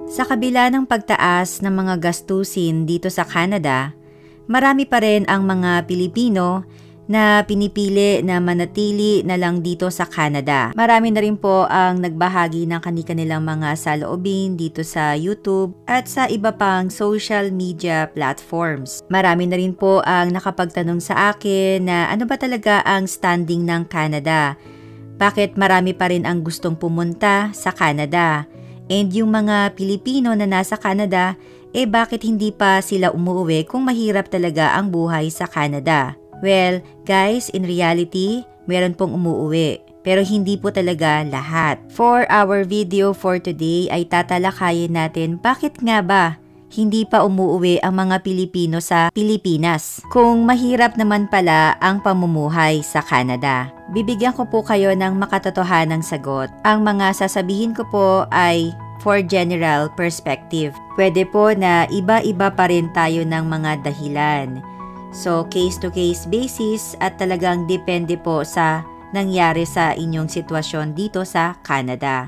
Sa kabila ng pagtaas ng mga gastusin dito sa Canada, marami pa rin ang mga Pilipino na pinipili na manatili na lang dito sa Canada. Marami na rin po ang nagbahagi ng kanilang mga saloobin dito sa YouTube at sa iba pang social media platforms. Marami na rin po ang nakapagtanong sa akin na ano ba talaga ang standing ng Canada? Bakit marami pa rin ang gustong pumunta sa Canada? And yung mga Pilipino na nasa Canada, bakit hindi pa sila umuwi kung mahirap talaga ang buhay sa Canada? Well, guys, in reality, meron pong umuuwi. Pero hindi po talaga lahat. For our video for today ay tatalakayin natin bakit nga ba hindi pa umuuwi ang mga Pilipino sa Pilipinas kung mahirap naman pala ang pamumuhay sa Canada. Bibigyan ko po kayo ng makatotohanang sagot. Ang mga sasabihin ko po ay for general perspective. Pwede po na iba-iba pa rin tayo ng mga dahilan. So, case-to-case basis at talagang depende po sa nangyari sa inyong sitwasyon dito sa Canada.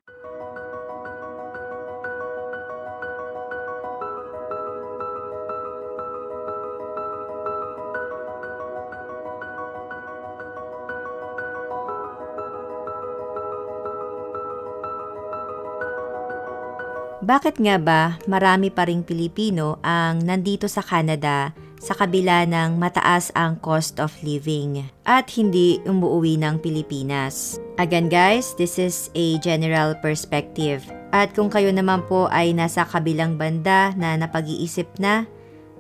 Bakit nga ba marami pa ring Pilipino ang nandito sa Canada sa kabila ng mataas ang cost of living at hindi umuwi ng Pilipinas? Again guys, this is a general perspective. At kung kayo naman po ay nasa kabilang banda na napag-iisip na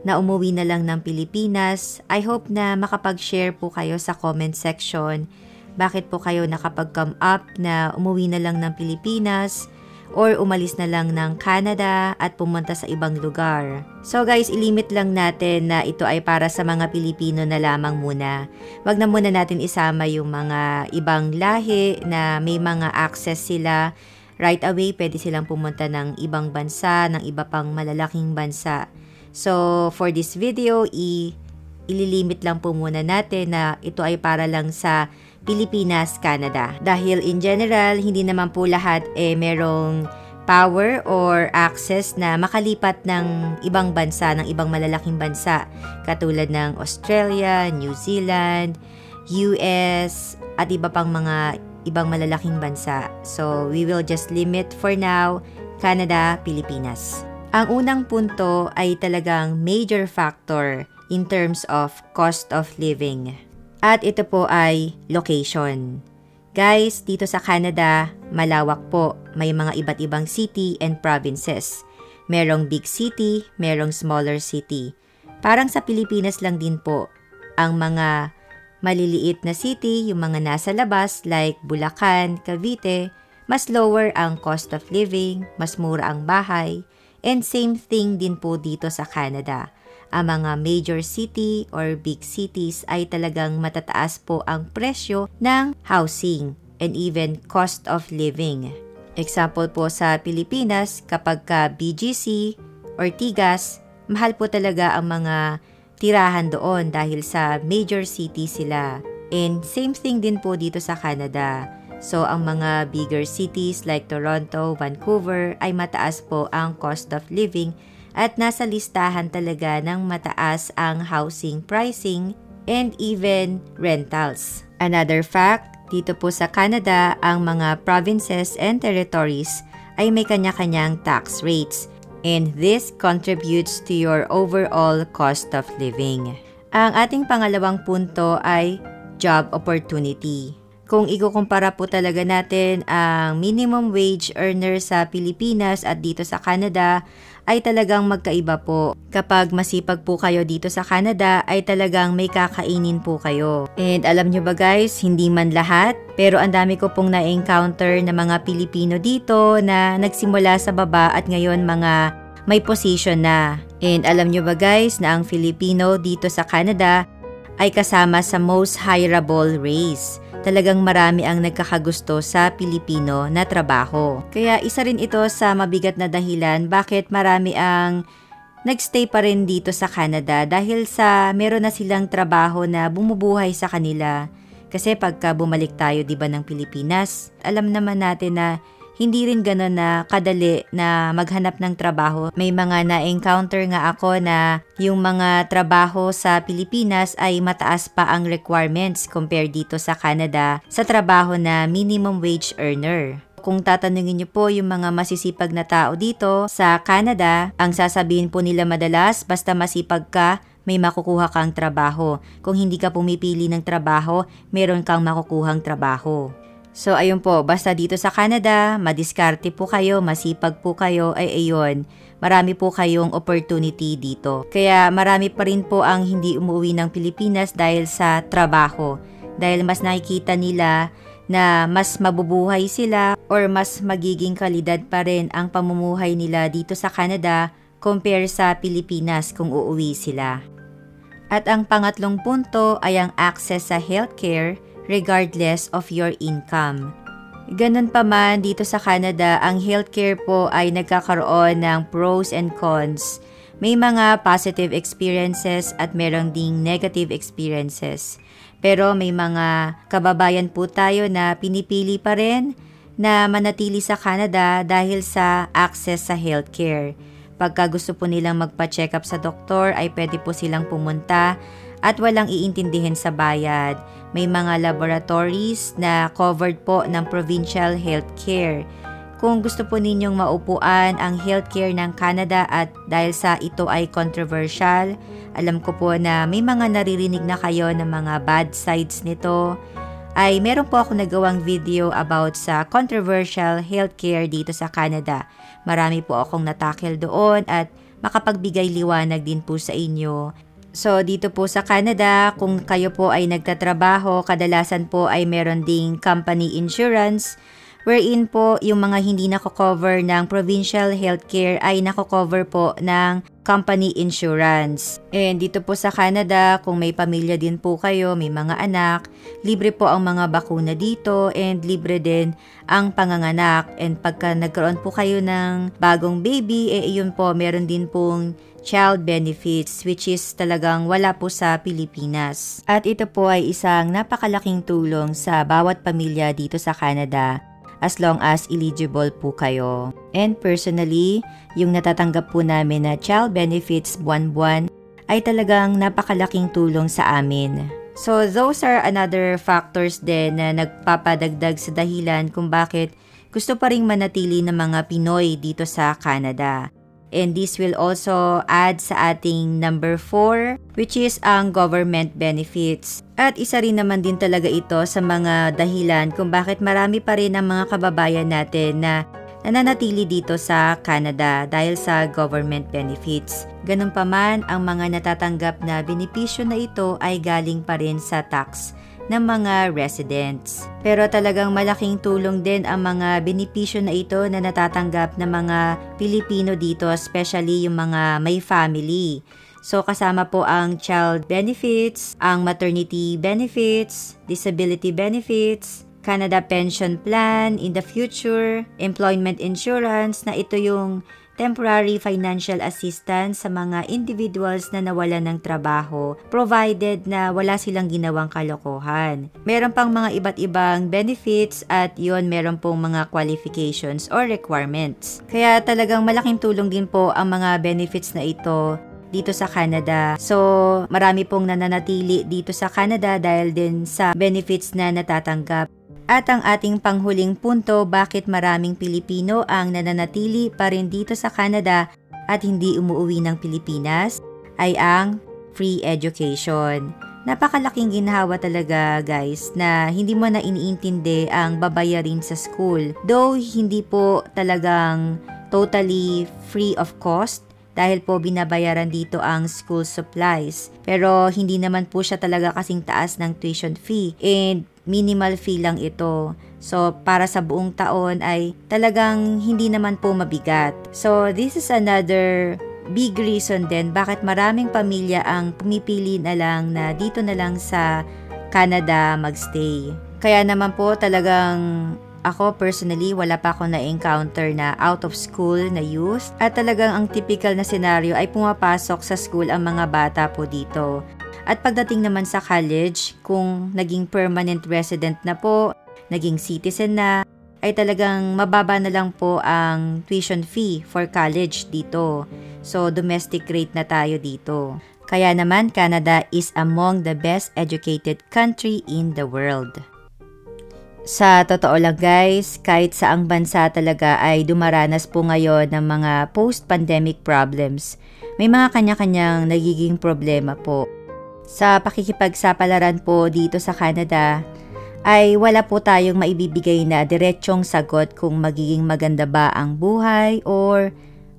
umuwi na lang ng Pilipinas, I hope na makapag-share po kayo sa comment section. Bakit po kayo nakapag-come up na umuwi na lang ng Pilipinas or umalis na lang ng Canada at pumunta sa ibang lugar? So guys, ilimit lang natin na ito ay para sa mga Pilipino na lamang muna. Wag na muna natin isama yung mga ibang lahi na may mga access sila. Right away, pwede silang pumunta ng ibang bansa, ng iba pang malalaking bansa. So for this video, ililimit lang po muna natin na ito ay para lang sa Pilipinas, Canada. Dahil in general, hindi naman po lahat merong power or access na makalipat ng ibang bansa, ng ibang malalaking bansa. Katulad ng Australia, New Zealand, US, at iba pang mga ibang malalaking bansa. So, we will just limit for now, Canada, Pilipinas. Ang unang punto ay talagang major factor in terms of cost of living. At ito po ay location. Guys, dito sa Canada, malawak po. May mga iba't ibang city and provinces. Merong big city, merong smaller city. Parang sa Pilipinas lang din po. Ang mga maliliit na city, yung mga nasa labas like Bulacan, Cavite, mas lower ang cost of living, mas mura ang bahay. And same thing din po dito sa Canada. Ang mga major city or big cities ay talagang matataas po ang presyo ng housing and even cost of living. Example po sa Pilipinas, kapag ka BGC or Tigas, mahal po talaga ang mga tirahan doon dahil sa major city sila. And same thing din po dito sa Canada. So ang mga bigger cities like Toronto, Vancouver ay mataas po ang cost of living at nasa listahan talaga ng mataas ang housing pricing and even rentals. Another fact, dito po sa Canada, ang mga provinces and territories ay may kanya-kanyang tax rates and this contributes to your overall cost of living. Ang ating pangalawang punto ay job opportunity. Kung ikukumpara po talaga natin ang minimum wage earner sa Pilipinas at dito sa Canada, ay talagang magkaiba po. Kapag masipag po kayo dito sa Canada, ay talagang may kakainin po kayo. And alam nyo ba guys, hindi man lahat, pero ang dami ko pong na-encounter na mga Pilipino dito na nagsimula sa baba at ngayon mga may position na. And alam nyo ba guys na ang Filipino dito sa Canada ay kasama sa most hireable race. Talagang marami ang nagkakagusto sa Pilipino na trabaho. Kaya isa rin ito sa mabigat na dahilan bakit marami ang nagstay pa rin dito sa Canada dahil sa meron na silang trabaho na bumubuhay sa kanila. Kasi pagka bumalik tayo 'di ba ng Pilipinas, alam naman natin na hindi rin gano'n na kadali na maghanap ng trabaho. May mga na-encounter nga ako na yung mga trabaho sa Pilipinas ay mataas pa ang requirements compared dito sa Canada sa trabaho na minimum wage earner. Kung tatanungin niyo po yung mga masisipag na tao dito sa Canada, ang sasabihin po nila madalas, basta masipag ka, may makukuha kang trabaho. Kung hindi ka pumipili ng trabaho, meron kang makukuhang trabaho. So ayun po, basta dito sa Canada, madiskarte po kayo, masipag po kayo, ay ayun, marami po kayong opportunity dito. Kaya marami pa rin po ang hindi umuwi ng Pilipinas dahil sa trabaho. Dahil mas nakikita nila na mas mabubuhay sila or mas magiging kalidad pa rin ang pamumuhay nila dito sa Canada compare sa Pilipinas kung uuwi sila. At ang pangatlong punto ay ang access sa healthcare regardless of your income. Ganun pa man dito sa Canada, ang healthcare po ay nagkakaroon ng pros and cons. May mga positive experiences at meron ding negative experiences. Pero may mga kababayan po tayo na pinipili pa rin na manatili sa Canada dahil sa access sa healthcare. Pagka gusto po nilang magpa-check up sa doktor ay pwede po silang pumunta at walang iintindihin sa bayad. May mga laboratories na covered po ng provincial healthcare. Kung gusto po ninyong maupuan ang healthcare ng Canada at dahil sa ito ay controversial, alam ko po na may mga naririnig na kayo ng mga bad sides nito, ay meron po ako nagawang video about sa controversial healthcare dito sa Canada. Marami po akong natakil doon at makapagbigay liwanag din po sa inyo. So dito po sa Canada, kung kayo po ay nagtatrabaho, kadalasan po ay meron ding company insurance, wherein po yung mga hindi nako-cover ng provincial healthcare ay nako-cover po ng company insurance. And dito po sa Canada, kung may pamilya din po kayo, may mga anak, libre po ang mga bakuna dito and libre din ang panganganak. And pagka nagkaroon po kayo ng bagong baby, iyon po, meron din pong child benefits which is talagang wala po sa Pilipinas. At ito po ay isang napakalaking tulong sa bawat pamilya dito sa Canada as long as eligible po kayo. And personally, yung natatanggap po namin na child benefits buwan-buwan ay talagang napakalaking tulong sa amin. So those are another factors din na nagpapadagdag sa dahilan kung bakit gusto pa ring manatili ng mga Pinoy dito sa Canada. And this will also add sa ating number 4, which is ang government benefits. At isa rin naman din talaga ito sa mga dahilan kung bakit marami pa rin ang mga kababayan natin na nananatili dito sa Canada dahil sa government benefits. Ganun pa man, ang mga natatanggap na benepisyo na ito ay galing pa rin sa tax ng mga residents. Pero talagang malaking tulong din ang mga benepisyo na ito na natatanggap ng mga Pilipino dito, especially yung mga may family. So kasama po ang child benefits, ang maternity benefits, disability benefits, Canada Pension Plan in the future, employment insurance na ito yung temporary financial assistance sa mga individuals na nawalan ng trabaho provided na wala silang ginawang kalokohan. Meron pang mga iba't ibang benefits at yon meron pong mga qualifications or requirements. Kaya talagang malaking tulong din po ang mga benefits na ito dito sa Canada. So, marami pong nananatili dito sa Canada dahil din sa benefits na natatanggap. At ang ating panghuling punto, bakit maraming Pilipino ang nananatili pa rin dito sa Canada at hindi umuwi ng Pilipinas, ay ang free education. Napakalaking ginhawa talaga guys na hindi mo na iniintindi ang babayarin sa school. Though hindi po talagang totally free of cost, dahil po binabayaran dito ang school supplies. Pero hindi naman po siya talaga kasing taas ng tuition fee and minimal fee lang ito. So para sa buong taon ay talagang hindi naman po mabigat. So this is another big reason din bakit maraming pamilya ang pumipili na lang na dito na lang sa Canada magstay. Kaya naman po talagang ako personally, wala pa ako na-encounter na out of school na youth at talagang ang typical na senaryo ay pumapasok sa school ang mga bata po dito. At pagdating naman sa college, kung naging permanent resident na po, naging citizen na, ay talagang mababa na lang po ang tuition fee for college dito. So, domestic rate na tayo dito. Kaya naman, Canada is among the best educated country in the world. Sa totoo lang guys, kahit saang bansa talaga ay dumaranas po ngayon ng mga post-pandemic problems. May mga kanya-kanyang nagiging problema po. Sa pakikipagsapalaran po dito sa Canada, ay wala po tayong maibibigay na diretsyong sagot kung magiging maganda ba ang buhay or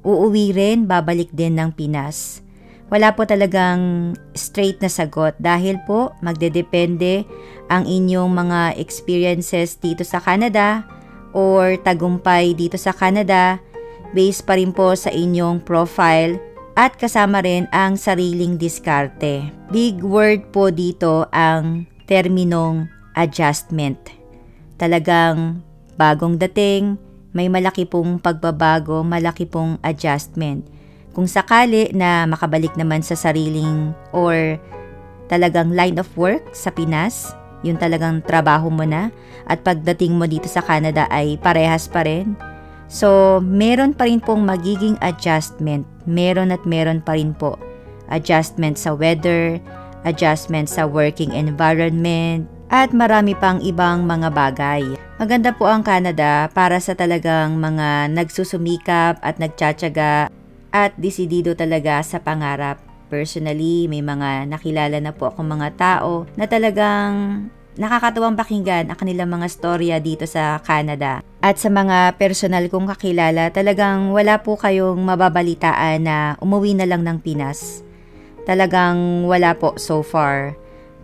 uuwi rin, babalik din ng Pinas. Wala po talagang straight na sagot dahil po magdedepende ang inyong mga experiences dito sa Canada or tagumpay dito sa Canada based pa rin po sa inyong profile at kasama rin ang sariling diskarte. Big word po dito ang terminong adjustment. Talagang bagong dating, may malaki pong pagbabago, malaki pong adjustment. Kung sakali na makabalik naman sa sariling or talagang line of work sa Pinas, yun talagang trabaho mo na at pagdating mo dito sa Canada ay parehas pa rin. So, meron pa rin pong magiging adjustment. Meron at meron pa rin po. Adjustment sa weather, adjustment sa working environment, at marami pang ibang mga bagay. Maganda po ang Canada para sa talagang mga nagsusumikap at nagtsatsaga at desidido talaga sa pangarap. Personally, may mga nakilala na po akong mga tao na talagang nakakatuwang pakinggan ang kanilang mga storya dito sa Canada. At sa mga personal kong kakilala, talagang wala po kayong mababalitaan na umuwi na lang ng Pinas. Talagang wala po so far.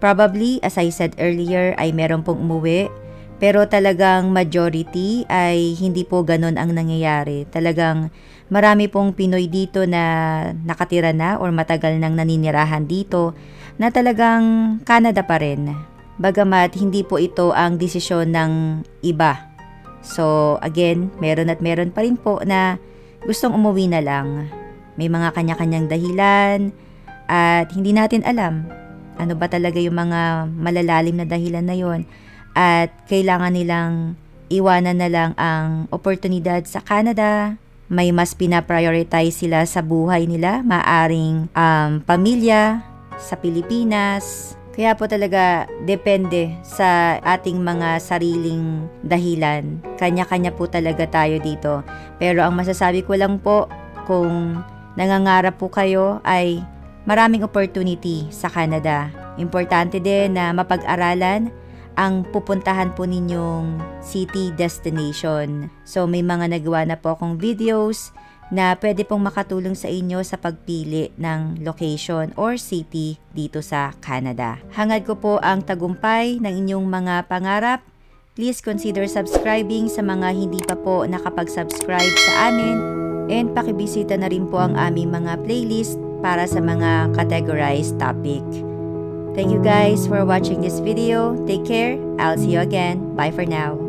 Probably, as I said earlier, ay meron pong umuwi. Pero talagang majority ay hindi po ganun ang nangyayari. Talagang marami pong Pinoy dito na nakatira na or matagal nang naninirahan dito na talagang Canada pa rin. Bagamat hindi po ito ang desisyon ng iba. So again, meron at meron pa rin po na gustong umuwi na lang. May mga kanya-kanyang dahilan at hindi natin alam ano ba talaga yung mga malalalim na dahilan na yon at kailangan nilang iwanan na lang ang oportunidad sa Canada. May mas pinaprioritize sila sa buhay nila, maaring pamilya sa Pilipinas. Kaya po talaga depende sa ating mga sariling dahilan. Kanya-kanya po talaga tayo dito. Pero ang masasabi ko lang po, kung nangangarap po kayo ay maraming opportunity sa Canada. Importante din na mapag-aralan ang pupuntahan po ninyong city destination. So may mga nagawa na po akong videos na pwede pong makatulong sa inyo sa pagpili ng location or city dito sa Canada. Hangad ko po ang tagumpay ng inyong mga pangarap. Please consider subscribing sa mga hindi pa po nakapag-subscribe sa amin and pakibisita na rin po ang aming mga playlist para sa mga categorized topic. Thank you guys for watching this video. Take care. I'll see you again. Bye for now.